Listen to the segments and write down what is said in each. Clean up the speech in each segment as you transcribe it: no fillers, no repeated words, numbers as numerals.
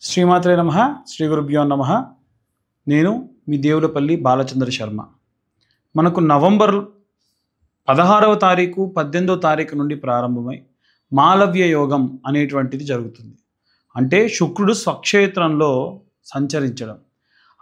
శ్రీమాత్రే నమః, శ్రీ గురుభ్యో నమః. నేను మీ దేవులపల్లి బాలచంద్ర శర్మ. మనకు నవంబర్ 16వ తారీఖు 18వ తారీఖు నుండి ప్రారంభమై మాలవ్య యోగం అనేటువంటిది జరుగుతుంది. అంటే శుక్రుడు స్వక్షేత్రంలో సంచరించడం.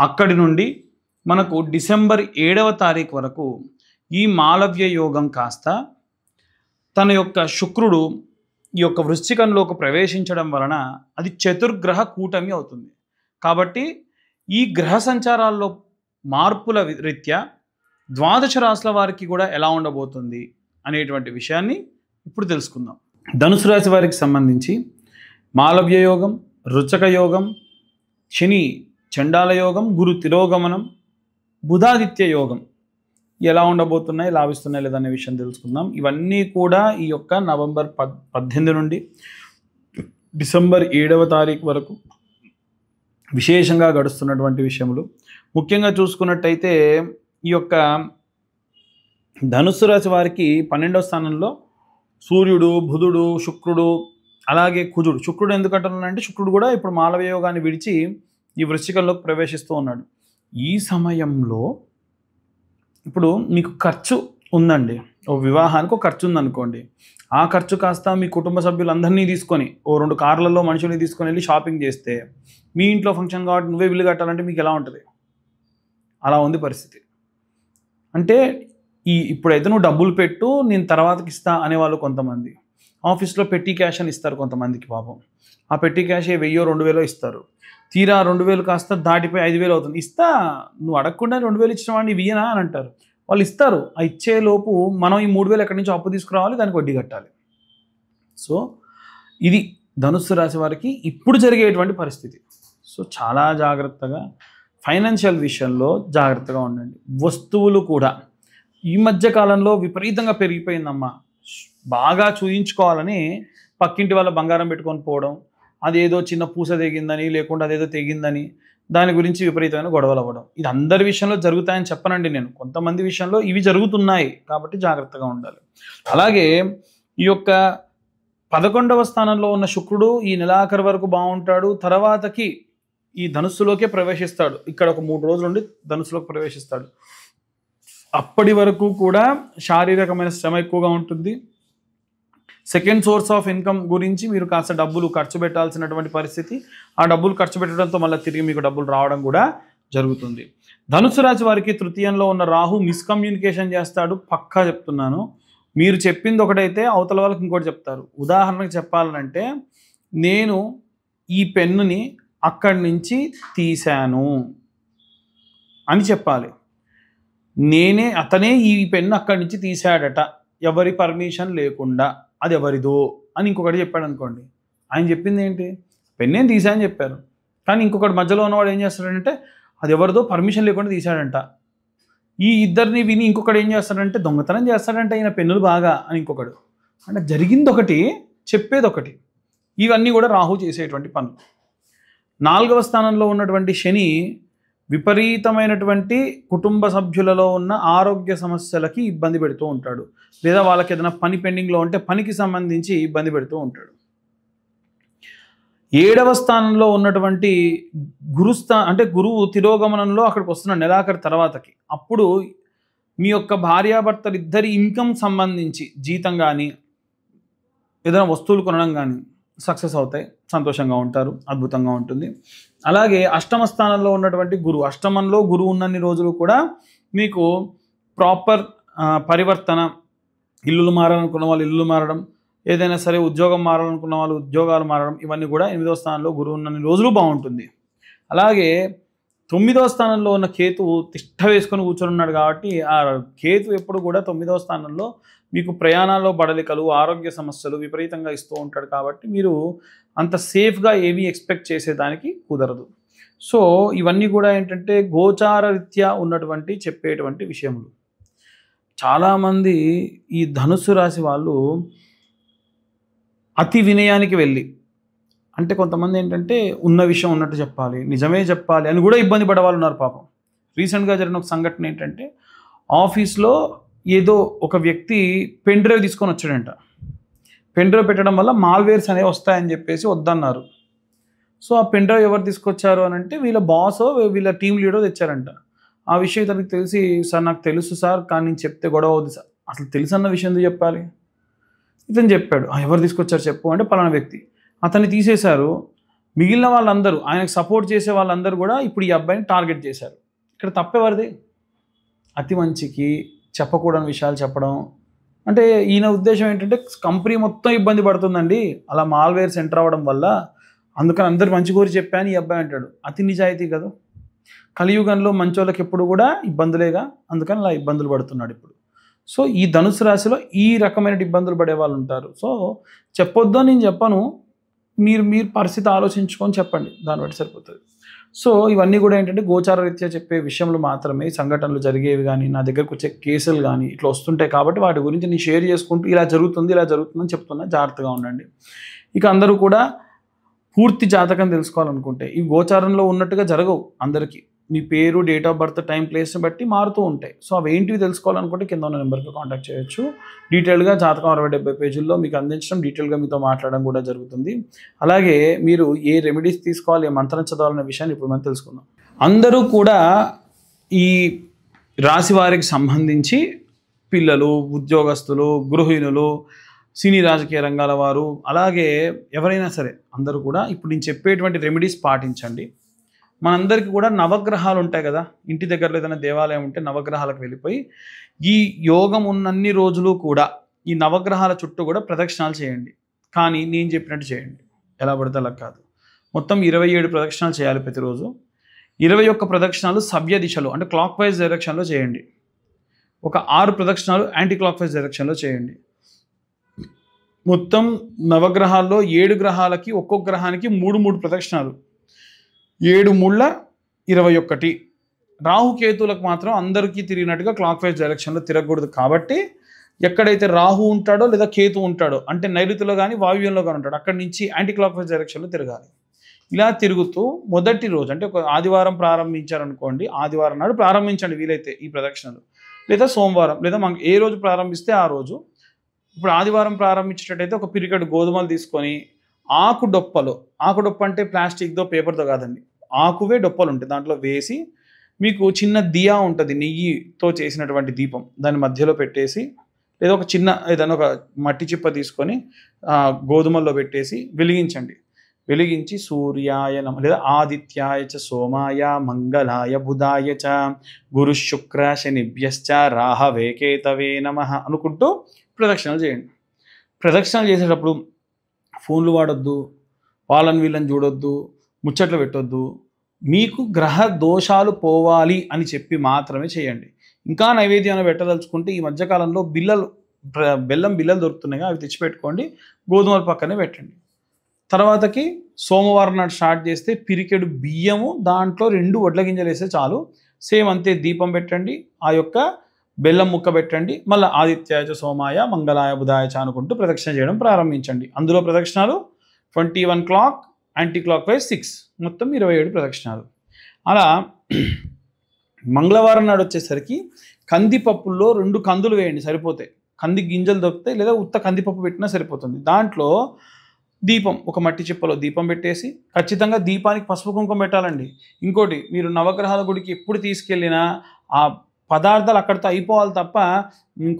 అక్కడి నుండి మనకు డిసెంబర్ 7వ తారీఖు వరకు ఈ మాలవ్య యోగం కాస్త తన యొక్క శుక్రుడు ఈ యొక్క వృశ్చికంలోకి ప్రవేశించడం వలన అది చతుర్గ్రహ కూటమి అవుతుంది. కాబట్టి ఈ గ్రహ సంచారాల్లో మార్పుల రీత్యా ద్వాదశ రాశుల వారికి కూడా ఎలా ఉండబోతుంది అనేటువంటి విషయాన్ని ఇప్పుడు తెలుసుకుందాం. ధనుసు రాశి వారికి సంబంధించి మాలవ్య యోగం, రుచక యోగం, శని చండాల యోగం, గురు తిరోగమనం, బుధాదిత్య యోగం ఎలా ఉండబోతున్నాయి, లాభిస్తున్నాయి లేదనే విషయం తెలుసుకుందాం. ఇవన్నీ కూడా ఈ యొక్క నవంబర్ 18 నుండి డిసెంబర్ 7వ తారీఖు వరకు విశేషంగా గడుస్తున్నటువంటి విషయములు. ముఖ్యంగా చూసుకున్నట్టయితే ఈ యొక్క ధనుస్సు రాశి వారికి 12వ స్థానంలో సూర్యుడు, బుధుడు, శుక్రుడు, అలాగే కుజుడు. శుక్రుడు ఎందుకంటున్నానంటే శుక్రుడు కూడా ఇప్పుడు మాలవ్య యోగాన్ని విడిచి ఈ వృశ్చికంలోకి ప్రవేశిస్తూ ఉన్నాడు. ఈ సమయంలో ఇప్పుడు మీకు ఖర్చు ఉందండి, ఓ వివాహానికి ఒక ఖర్చు ఉందనుకోండి. ఆ ఖర్చు కాస్త మీ కుటుంబ సభ్యులందరినీ తీసుకొని ఓ 2 కార్లలో మనుషుల్ని తీసుకొని వెళ్ళి షాపింగ్ చేస్తే, మీ ఇంట్లో ఫంక్షన్ కాబట్టి నువ్వే బిల్లు కట్టాలంటే మీకు ఎలా ఉంటుంది? అలా ఉంది పరిస్థితి. అంటే ఇప్పుడైతే నువ్వు డబ్బులు పెట్టు, నేను తర్వాతకి ఇస్తా అనేవాళ్ళు కొంతమంది. ఆఫీస్లో పెట్టి క్యాష్ అని ఇస్తారు కొంతమందికి. పాపం ఆ పెట్టి క్యాష్ 1000 2000 ఇస్తారు. తీరా 2000 కాస్త దాటిపోయి 5000 అవుతుంది. ఇస్తా, నువ్వు అడగకుండా 2000 ఇచ్చిన వాడిని ఇయ్యనా అని అంటారు. వాళ్ళు ఇస్తారు. ఆ ఇచ్చేలోపు మనం ఈ 3000 ఎక్కడి నుంచి అప్పు తీసుకురావాలి, దానికి వడ్డీ కట్టాలి. సో ఇది ధనుస్సు రాశి వారికి ఇప్పుడు జరిగేటువంటి పరిస్థితి. సో చాలా జాగ్రత్తగా ఫైనాన్షియల్ విషయంలో జాగ్రత్తగా ఉండండి. వస్తువులు కూడా ఈ మధ్య కాలంలో విపరీతంగా పెరిగిపోయిందమ్మా. బాగా చూయించుకోవాలని పక్కింటి వాళ్ళ బంగారం పెట్టుకొని పోవడం, అదేదో చిన్న పూస తెగిందని లేకుండా అదేదో తెగిందని దాని గురించి విపరీతమైన గొడవలు అవ్వడం, ఇది అందరి విషయంలో జరుగుతాయని చెప్పనండి నేను. కొంతమంది విషయంలో ఇవి జరుగుతున్నాయి కాబట్టి జాగ్రత్తగా ఉండాలి. అలాగే ఈ యొక్క 11వ స్థానంలో ఉన్న శుక్రుడు ఈ నెలాఖరు వరకు బాగుంటాడు. తర్వాతకి ఈ ధనుస్సులోకే ప్రవేశిస్తాడు. ఇక్కడ ఒక 3 రోజులు ఉండి ధనుస్సులోకి ప్రవేశిస్తాడు. అప్పటి వరకు కూడా శారీరకమైన శ్రమ ఎక్కువగా ఉంటుంది. సెకండ్ సోర్స్ ఆఫ్ ఇన్కమ్ గురించి మీరు కాస్త డబ్బులు ఖర్చు పెట్టాల్సినటువంటి పరిస్థితి. ఆ డబ్బులు ఖర్చు పెట్టడంతో మళ్ళీ తిరిగి మీకు డబ్బులు రావడం కూడా జరుగుతుంది. ధనుసు రాశి వారికి తృతీయంలో ఉన్న రాహు మిస్కమ్యూనికేషన్ చేస్తాడు. పక్కా చెప్తున్నాను. మీరు చెప్పింది ఒకటైతే అవతల వాళ్ళకి ఇంకోటి చెప్తారు. ఉదాహరణకు చెప్పాలంటే, నేను ఈ పెన్నుని అక్కడి నుంచి తీశాను అని చెప్పాలి. అతనే ఈ పెన్ను అక్కడి నుంచి తీశాడట, ఎవరి పర్మిషన్ లేకుండా, అది ఎవరిదో అని ఇంకొకటి చెప్పాడు అనుకోండి. ఆయన చెప్పింది ఏంటి? పెన్నేం తీసా అని చెప్పారు. కానీ ఇంకొకటి మధ్యలో ఉన్నవాడు ఏం చేస్తాడంటే, అది ఎవరిదో పర్మిషన్ లేకుండా తీశాడంట. ఈ ఇద్దరిని విని ఇంకొకటి ఏం చేస్తాడంటే, దొంగతనం చేస్తాడంటే ఈయన పెన్నులు బాగా అని ఇంకొకడు. అంటే జరిగింది ఒకటి, చెప్పేది ఒకటి. ఇవన్నీ కూడా రాహు చేసేటువంటి పనులు. 4వ స్థానంలో ఉన్నటువంటి శని విపరీతమైనటువంటి కుటుంబ సభ్యులలో ఉన్న ఆరోగ్య సమస్యలకి ఇబ్బంది పెడుతూ ఉంటాడు. లేదా వాళ్ళకి ఏదైనా పని పెండింగ్లో ఉంటే పనికి సంబంధించి ఇబ్బంది పెడుతూ ఉంటాడు. 7వ స్థానంలో ఉన్నటువంటి అంటే గురువు తిరోగమనంలో అక్కడికి వస్తున్నాడు నెలాఖరు తర్వాతకి. అప్పుడు మీ యొక్క భార్యాభర్తలు ఇద్దరి ఇన్కమ్ సంబంధించి జీతం కానీ ఏదైనా వస్తువులు కొనడం కానీ సక్సెస్ అవుతాయి. సంతోషంగా ఉంటారు, అద్భుతంగా ఉంటుంది. అలాగే 8వ స్థానంలో ఉన్నటువంటి గురువు, అష్టమంలో గురువు ఉన్నన్ని రోజులు కూడా మీకు ప్రాపర్ పరివర్తన, ఇల్లులు మారాలనుకున్న వాళ్ళు ఇల్లులు మారడం, ఏదైనా సరే ఉద్యోగం మారాలనుకున్న వాళ్ళు ఉద్యోగాలు మారడం, ఇవన్నీ కూడా 8వ స్థానంలో గురువు ఉన్నన్ని రోజులు బాగుంటుంది. అలాగే 9వ స్థానంలో ఉన్న కేతువు తిష్ట వేసుకొని కూర్చొని ఉన్నాడు కాబట్టి ఆ కేతు ఎప్పుడు కూడా 9వ స్థానంలో మీకు ప్రయాణాల్లో బడలికలు, ఆరోగ్య సమస్యలు విపరీతంగా ఇస్తూ ఉంటాడు. కాబట్టి మీరు అంత సేఫ్గా ఏమీ ఎక్స్పెక్ట్ చేసేదానికి కుదరదు. సో ఇవన్నీ కూడా ఏంటంటే గోచార రీత్యా ఉన్నటువంటి చెప్పేటువంటి విషయములు. చాలామంది ఈ ధనుస్సు రాశి వాళ్ళు అతి వినయానికి వెళ్ళి, అంటే కొంతమంది ఏంటంటే ఉన్న విషయం ఉన్నట్టు చెప్పాలి, నిజమే చెప్పాలి అని కూడా ఇబ్బంది పడే వాళ్ళు ఉన్నారు పాపం. రీసెంట్గా జరిగిన ఒక సంఘటన ఏంటంటే, ఆఫీస్లో ఏదో ఒక వ్యక్తి పెన్ డ్రైవ్ తీసుకొని వచ్చాడంట. పెన్ డ్రైవ్ పెట్టడం వల్ల మాల్వేర్స్ అనేవి వస్తాయని చెప్పేసి వద్దన్నారు. సో ఆ పెన్ డ్రైవ్ ఎవరు తీసుకొచ్చారు అని అంటే వీళ్ళ బాసో వీళ్ళ టీం లీడర్ తెచ్చారంట. ఆ విషయం ఇతనికి తెలిసి, సార్ నాకు తెలుసు సార్, కానీ నేను చెప్తే గొడవ అవుద్ది సార్. అసలు తెలుసన్న విషయం ఎందుకు చెప్పాలి? ఇతను చెప్పాడు, ఎవరు తీసుకొచ్చారు చెప్పు అంటే పలానా వ్యక్తి. అతన్ని తీసేశారు. మిగిలిన వాళ్ళందరూ, ఆయనకు సపోర్ట్ చేసే వాళ్ళందరూ కూడా ఇప్పుడు ఈ అబ్బాయిని టార్గెట్ చేశారు. ఇక్కడ తప్పెవరిది? అతి మంచికి చెప్పకూడని విషయాలు చెప్పడం. అంటే ఈయన ఉద్దేశం ఏంటంటే కంపెనీ మొత్తం ఇబ్బంది పడుతుందండి అలా మాల్వేర్స్ ఎంటర్ అవ్వడం వల్ల, అందుకని అందరు మంచి కోరి చెప్పాను ఈ అబ్బాయి అంటాడు. అతి నిజాయితీ కదా. కలియుగంలో మంచోళ్ళకి ఎప్పుడు కూడా ఇబ్బందులేగా, అందుకని అలా ఇబ్బందులు పడుతున్నాడు ఇప్పుడు. సో ఈ ధనుసు రాశిలో ఈ రకమైన ఇబ్బందులు పడే వాళ్ళు ఉంటారు. సో చెప్పొద్దు అని నేను చెప్పను, మీరు పరిస్థితి ఆలోచించుకొని చెప్పండి, దాన్ని బట్టి సరిపోతుంది. సో ఇవన్నీ కూడా ఏంటంటే గోచార రీత్యా చెప్పే విషయంలో మాత్రమే. సంఘటనలు జరిగేవి కానీ, నా దగ్గరకు వచ్చే కేసులు కానీ ఇట్లా వస్తుంటాయి కాబట్టి వాటి గురించి నేను షేర్ చేసుకుంటూ ఇలా జరుగుతుందని చెప్తున్నా, జాగ్రత్తగా ఉండండి. ఇక అందరూ కూడా పూర్తి జాతకం తెలుసుకోవాలనుకుంటే ఈ గోచారంలో ఉన్నట్టుగా జరగవు అందరికీ. మీ పేరు, డేట్ ఆఫ్ బర్త్, టైం, ప్లేస్ని బట్టి మారుతూ ఉంటాయి. సో అవి ఏంటివి తెలుసుకోవాలనుకుంటే కింద ఉన్న నెంబర్కి కాంటాక్ట్ చేయొచ్చు. డీటెయిల్గా జాతకం 60-70 పేజీల్లో మీకు అందించడం, డీటెయిల్గా మీతో మాట్లాడడం కూడా జరుగుతుంది. అలాగే మీరు ఏ రెమెడీస్ తీసుకోవాలి, ఏ మంత్రం చదవాలనే విషయాన్ని ఇప్పుడు మనం తెలుసుకుందాం. అందరూ కూడా ఈ రాశి వారికి సంబంధించి పిల్లలు, ఉద్యోగస్తులు, గృహిణులు, సినీ రాజకీయ రంగాల వారు, అలాగే ఎవరైనా సరే అందరూ కూడా ఇప్పుడు నేను చెప్పేటువంటి రెమెడీస్ పాటించండి. మనందరికీ కూడా నవగ్రహాలు ఉంటాయి కదా, ఇంటి దగ్గరలో ఏదైనా దేవాలయం ఉంటే నవగ్రహాలకు వెళ్ళిపోయి ఈ యోగం ఉన్నన్ని రోజులు కూడా ఈ నవగ్రహాల చుట్టూ కూడా ప్రదక్షిణాలు చేయండి. కానీ నేను చెప్పినట్టు చేయండి, ఎలా పడితే అలా కాదు. మొత్తం 27 ప్రదక్షిణాలు చేయాలి ప్రతిరోజు. 21 ప్రదక్షిణాలు సవ్య దిశలో అంటే క్లాక్ వైజ్ డైరెక్షన్లో చేయండి. ఒక 6 ప్రదక్షిణాలు యాంటీ క్లాక్ వైజ్ డైరెక్షన్లో చేయండి. మొత్తం నవగ్రహాల్లో 7 గ్రహాలకి ఒక్కొక్క గ్రహానికి 3 ప్రదక్షిణాలు, 7 ముళ్ళ 21. రాహుకేతులకు మాత్రం అందరికీ తిరిగినట్టుగా క్లాక్ వైజ్ డైరెక్షన్లో తిరగకూడదు. కాబట్టి ఎక్కడైతే రాహు ఉంటాడో లేదా కేతు ఉంటాడో అంటే నైరుతిలో కానీ వాయువ్యంలో కానీ ఉంటాడో అక్కడి నుంచి యాంటీ క్లాక్ వైజ్ డైరెక్షన్లో తిరగాలి. ఇలా తిరుగుతూ మొదటి రోజు అంటే ఒక ఆదివారం ప్రారంభించారనుకోండి, ఆదివారం నాడు ప్రారంభించండి వీలైతే ఈ ప్రదక్షిణలు, లేదా సోమవారం, లేదా మనకు ఏ రోజు ప్రారంభిస్తే ఆ రోజు. ఇప్పుడు ఆదివారం ప్రారంభించేటట్టయితే ఒక పిరికెడు గోధుమలు తీసుకొని ఆకు డొప్ప అంటే ప్లాస్టిక్దో పేపర్తో కాదండి, ఆకువే డొప్పలు ఉంటాయి, దాంట్లో వేసి మీకు చిన్న దియా ఉంటుంది, నెయ్యితో చేసినటువంటి దీపం, దాని మధ్యలో పెట్టేసి లేదా ఒక చిన్న ఏదైనా ఒక మట్టి చిప్ప తీసుకొని గోధుమల్లో పెట్టేసి వెలిగించండి. వెలిగించి సూర్యాయ నమ లేదా ఆదిత్యాయ చ సోమాయ మంగళాయ బుధాయ చ గురు శుక్ర శనిభ్యశ్చ రాహవే కేతవే నమః అనుకుంటూ ప్రదక్షిణలు చేయండి. ప్రదక్షిణలు చేసేటప్పుడు ఫోన్లు వాడొద్దు, వాళ్ళని వీళ్ళని చూడొద్దు, ముచ్చట్లు పెట్టొద్దు. మీకు గ్రహ దోషాలు పోవాలి అని చెప్పి మాత్రమే చేయండి. ఇంకా నైవేద్యాన్ని పెట్టదలుచుకుంటే ఈ మధ్యకాలంలో బెల్లం బిల్లలు దొరుకుతున్నాయి, అవి తెచ్చిపెట్టుకోండి, గోధుమల పక్కనే పెట్టండి. తర్వాతకి సోమవారం నాడు స్టార్ట్ చేస్తే పిరికెడు బియ్యము, దాంట్లో 2 వడ్ల గింజలు వేస్తే చాలు. సేమ్ అంతే, దీపం పెట్టండి, ఆ యొక్క బెల్లం ముక్క పెట్టండి, మళ్ళీ ఆదిత్యాయ సోమాయ మంగళాయ బుధాయ చ అనుకుంటూ ప్రదక్షిణ చేయడం ప్రారంభించండి. అందులో ప్రదక్షిణాలు 21 క్లాక్, యాంటీ క్లాక్ వైజ్ 6, మొత్తం 27 ప్రదక్షిణాలు. అలా మంగళవారం నాడు వచ్చేసరికి కందిపప్పుల్లో 2 కందులు వేయండి, సరిపోతాయి. కంది గింజలు దొరుకుతాయి, లేదా ఉత్త కందిపప్పు పెట్టినా సరిపోతుంది. దాంట్లో దీపం, ఒక మట్టి చిప్పలో దీపం పెట్టేసి, ఖచ్చితంగా దీపానికి పసుపు కుంకుమ పెట్టాలండి. ఇంకోటి, మీరు నవగ్రహాల గుడికి ఎప్పుడు తీసుకెళ్ళినా ఆ పదార్థాలు అక్కడితో అయిపోవాలి తప్ప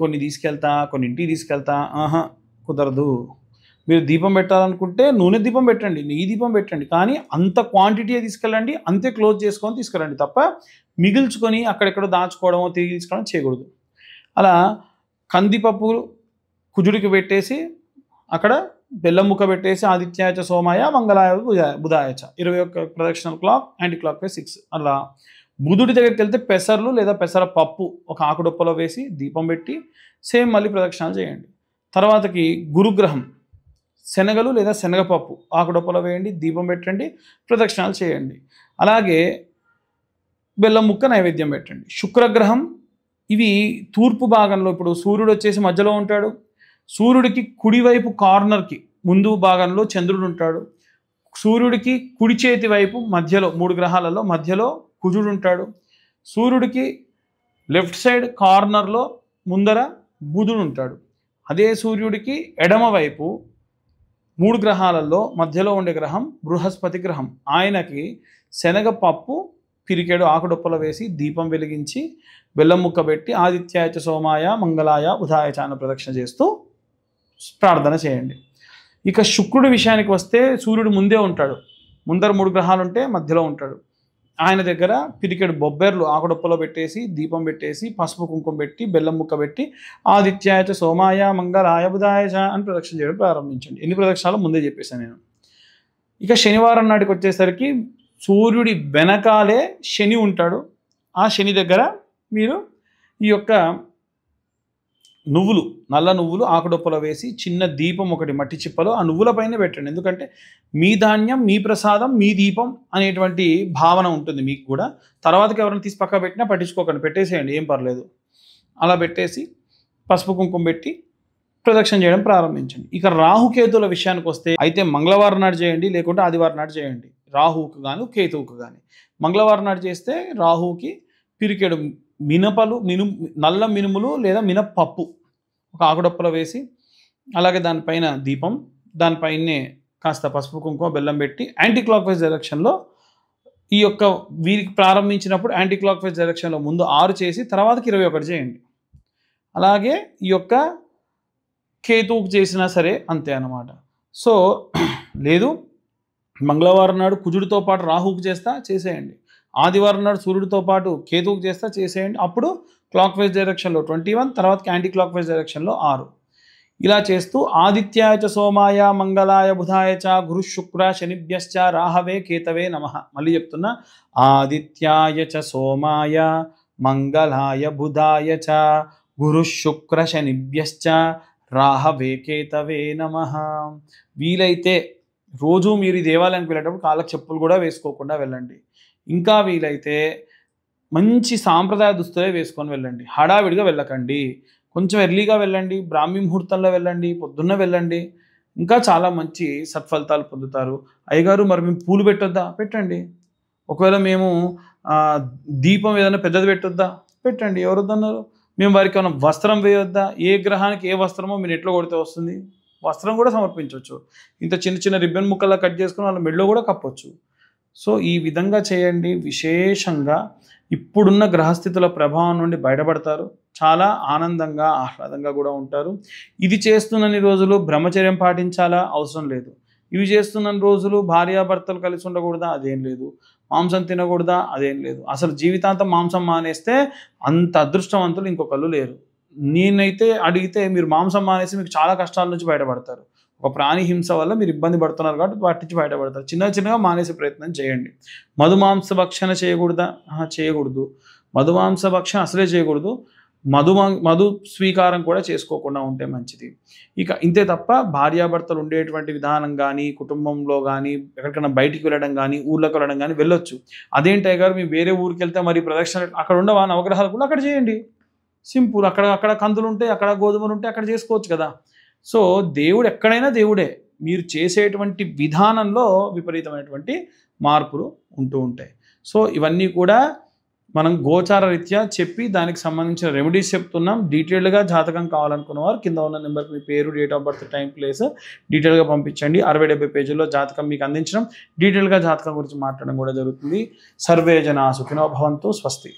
కొన్ని తీసుకెళ్తా, కొన్ని ఇంటికి తీసుకెళ్తా, కుదరదు. మీరు దీపం పెట్టాలనుకుంటే నూనె దీపం పెట్టండి, నెయ్యి దీపం పెట్టండి, కానీ అంత క్వాంటిటీ తీసుకెళ్ళండి, అంతే క్లోజ్ చేసుకొని తీసుకెళ్ళండి తప్ప మిగిల్చుకొని అక్కడెక్కడో దాచుకోవడమో తిరిగి తీసుకోవడం చేయకూడదు. అలా కందిపప్పు కుజుడికి పెట్టేసి అక్కడ బెల్లం ముక్క పెట్టేసి ఆదిత్యాయ సోమాయ మంగళాయ బుధాయ 21 ప్రదక్షిణల క్లాక్, యాంటీ క్లాక్ వైజ్ 6. అలా బుధుడి దగ్గరికి వెళ్తే పెసర్లు లేదా పెసర పప్పు ఒక ఆకుడొప్పలో వేసి దీపం పెట్టి సేమ్ మళ్ళీ ప్రదక్షిణాలు చేయండి. తర్వాతకి గురుగ్రహం శనగలు లేదా శనగపప్పు ఆకుడొప్పలో వేయండి, దీపం పెట్టండి, ప్రదక్షిణాలు చేయండి. అలాగే బెల్లం ముక్క నైవేద్యం పెట్టండి. శుక్రగ్రహం ఇవి తూర్పు భాగంలో, ఇప్పుడు సూర్యుడు వచ్చేసి మధ్యలో ఉంటాడు, సూర్యుడికి కుడివైపు కార్నర్కి ముందు భాగంలో చంద్రుడు ఉంటాడు, సూర్యుడికి కుడి చేతి వైపు మధ్యలో 3 గ్రహాలలో మధ్యలో కుజుడు ఉంటాడు, సూర్యుడికి లెఫ్ట్ సైడ్ కార్నర్లో ముందర బుధుడు ఉంటాడు. అదే సూర్యుడికి ఎడమవైపు 3 గ్రహాలలో మధ్యలో ఉండే గ్రహం బృహస్పతి గ్రహం. ఆయనకి శనగపప్పు పిరికెడు ఆకుడొప్పలో వేసి దీపం వెలిగించి బెల్లం ముక్క పెట్టి ఆదిత్యాయ సోమాయ మంగళాయ బుధాయ అన్న ప్రదక్షిణ చేస్తూ ప్రార్థన చేయండి. ఇక శుక్రుడి విషయానికి వస్తే సూర్యుడు ముందే ఉంటాడు. ముందర 3 గ్రహాలు ఉంటే మధ్యలో ఉంటాడు. ఆయన దగ్గర పిరికెడు బొబ్బెర్లు ఆకుడొప్పలో పెట్టేసి దీపం పెట్టేసి పసుపు కుంకుమ పెట్టి బెల్లం ముక్క పెట్టి ఆదిత్యాయ సోమాయ మంగళాయ బుధాయ అని ప్రదక్షిణ చేయడం ప్రారంభించండి. ఎన్ని ప్రదక్షిణాలు ముందే చెప్పేశాను నేను. ఇక శనివారం నాటికి వచ్చేసరికి సూర్యుడి వెనకాలే శని ఉంటాడు. ఆ శని దగ్గర మీరు ఈ యొక్క నువ్వులు, నల్ల నువ్వులు ఆకుడొప్పలో వేసి చిన్న దీపం ఒకటి మట్టి చిప్పలో ఆ నువ్వుల పైన పెట్టండి. ఎందుకంటే మీ ధాన్యం, మీ ప్రసాదం, మీ దీపం అనేటువంటి భావన ఉంటుంది మీకు కూడా. తర్వాతకి ఎవరైనా తీసి పక్క పెట్టినా పట్టించుకోకండి, పెట్టేసేయండి, ఏం పర్లేదు. అలా పెట్టేసి పసుపు కుంకుమ పెట్టి ప్రదక్షిణ చేయడం ప్రారంభించండి. ఇక రాహుకేతువుల విషయానికి వస్తే అయితే మంగళవారం నాడు చేయండి, లేకుంటే ఆదివారం నాడు చేయండి. రాహువుకు కానీ కేతువుకు కానీ. మంగళవారం నాడు చేస్తే రాహువుకి పిరికెడు నల్ల మినుములు లేదా మినప్పప్పు ఒక ఆకుడొప్పలో వేసి, అలాగే దానిపైన దీపం, దానిపైనే కాస్త పసుపు కుంకుమ బెల్లం పెట్టి యాంటీ క్లాక్ వైజ్ డైరెక్షన్లో ఈ యొక్క వీరికి ప్రారంభించినప్పుడు యాంటీ క్లాక్ వైజ్ డైరెక్షన్లో ముందు 6 చేసి తర్వాతకి 21 చేయండి. అలాగే ఈ యొక్క కేతువుకు చేసినా సరే అంతే అన్నమాట. సో లేదు మంగళవారం నాడు కుజుడితో పాటు రాహువుకు చేసేయండి. ఆదివారం నాడు సూర్యుడితో పాటు కేతువుకు చేసేయండి. అప్పుడు క్లాక్ వైజ్ డైరెక్షన్లో 21, తర్వాతకి యాంటీ క్లాక్ వైజ్ డైరెక్షన్లో 6. ఇలా చేస్తూ ఆదిత్యాయ సోమాయ మంగళాయ బుధాయ గురు శుక్ర శనిభ్యశ్చ రాహవే కేతవే నమః. మళ్ళీ చెప్తున్నా, ఆదిత్యాయ సోమాయ మంగళాయ బుధాయ గురు శుక్ర శనిభ్యశ్చ రాహవే కేతవే నమః. వీలైతే రోజు మీరు ఈ దేవాలయానికి వెళ్ళేటప్పుడు కాళ్ళకు చెప్పులు కూడా వేసుకోకుండా వెళ్ళండి. ఇంకా వీలైతే మంచి సాంప్రదాయ దుస్తులే వేసుకొని వెళ్ళండి. హడావిడిగా వెళ్ళకండి, కొంచెం ఎర్లీగా వెళ్ళండి, బ్రాహ్మీ ముహూర్తంలో వెళ్ళండి, పొద్దున్న వెళ్ళండి. ఇంకా చాలా మంచి సత్ఫలితాలు పొందుతారు. అయ్యగారు మరి మేము పూలు పెట్టొద్దా? పెట్టండి. ఒకవేళ మేము దీపం ఏదైనా పెద్దది పెట్టొద్దా? పెట్టండి. ఎవరు వద్దన్నారు? మేము వారికి ఏమైనా వస్త్రం వేయొద్దా? ఏ గ్రహానికి ఏ వస్త్రమో మీరు ఎట్లా కొడితే వస్తుంది, వస్త్రం కూడా సమర్పించవచ్చు. ఇంత చిన్న చిన్న రిబ్బన్ ముక్కలా కట్ చేసుకుని వాళ్ళ మెడలో కూడా కప్పొచ్చు. సో ఈ విధంగా చేయండి. విశేషంగా ఇప్పుడున్న గ్రహస్థితుల ప్రభావం నుండి బయటపడతారు. చాలా ఆనందంగా ఆహ్లాదంగా కూడా ఉంటారు. ఇది చేస్తున్నన్ని రోజులు బ్రహ్మచర్యం పాటించాలా? అవసరం లేదు. ఇవి చేస్తున్న రోజులు భార్యాభర్తలు కలిసి ఉండకూడదా? అదేం లేదు. మాంసం తినకూడదా? అదేం లేదు. అసలు జీవితాంతం మాంసం మానేస్తే అంత అదృష్టవంతులు ఇంకొకళ్ళు లేరు. నేనైతే అడిగితే మీరు మాంసం మానేసి మీకు చాలా కష్టాల నుంచి బయటపడతారు. ఒక ప్రాణి హింస వల్ల మీరు ఇబ్బంది పడుతున్నారు కాబట్టి వాటి నుంచి బయటపడతారు. చిన్నగా మానేసే ప్రయత్నం చేయండి. మధుమాంస భక్షణ చేయకూడదా? చేయకూడదు. మధుమాంస భక్షణ అసలే చేయకూడదు. మధు స్వీకారం కూడా చేసుకోకుండా ఉంటే మంచిది. ఇక ఇంతే తప్ప భార్యాభర్తలు ఉండేటువంటి విధానం కానీ, కుటుంబంలో కానీ, ఎక్కడికైనా బయటికి వెళ్ళడం కానీ, ఊర్లోకి వెళ్ళడం కానీ వెళ్ళొచ్చు. అదేంటి గారు మేము వేరే ఊరికి వెళ్తే మరి ప్రదక్షిణ అక్కడ ఉండవా? నవగ్రహాలు కూడా అక్కడ చేయండి. సింపుల్. అక్కడ కందులు ఉంటే, అక్కడ గోధుమలు ఉంటే అక్కడ చేసుకోవచ్చు కదా. సో దేవుడు ఎక్కడైనా దేవుడే. మీరు చేసేటువంటి విధానంలో విపరీతమైనటువంటి మార్పులు ఉంటూ ఉంటాయి. సో ఇవన్నీ కూడా మనం గోచార రీత్యా చెప్పి దానికి సంబంధించిన రెమెడీస్ చెప్తున్నాం. డీటెయిల్డ్గా జాతకం కావాలనుకున్న వారు కింద ఉన్న నెంబర్కి మీ పేరు, date of birth, time, place డీటెయిల్గా పంపించండి. 60-70 పేజీల్లో జాతకం మీకు అందించడం, డీటెయిల్గా జాతకం గురించి మాట్లాడడం కూడా జరుగుతుంది. సర్వే జనా సుఖినో భవంతు. స్వస్తి.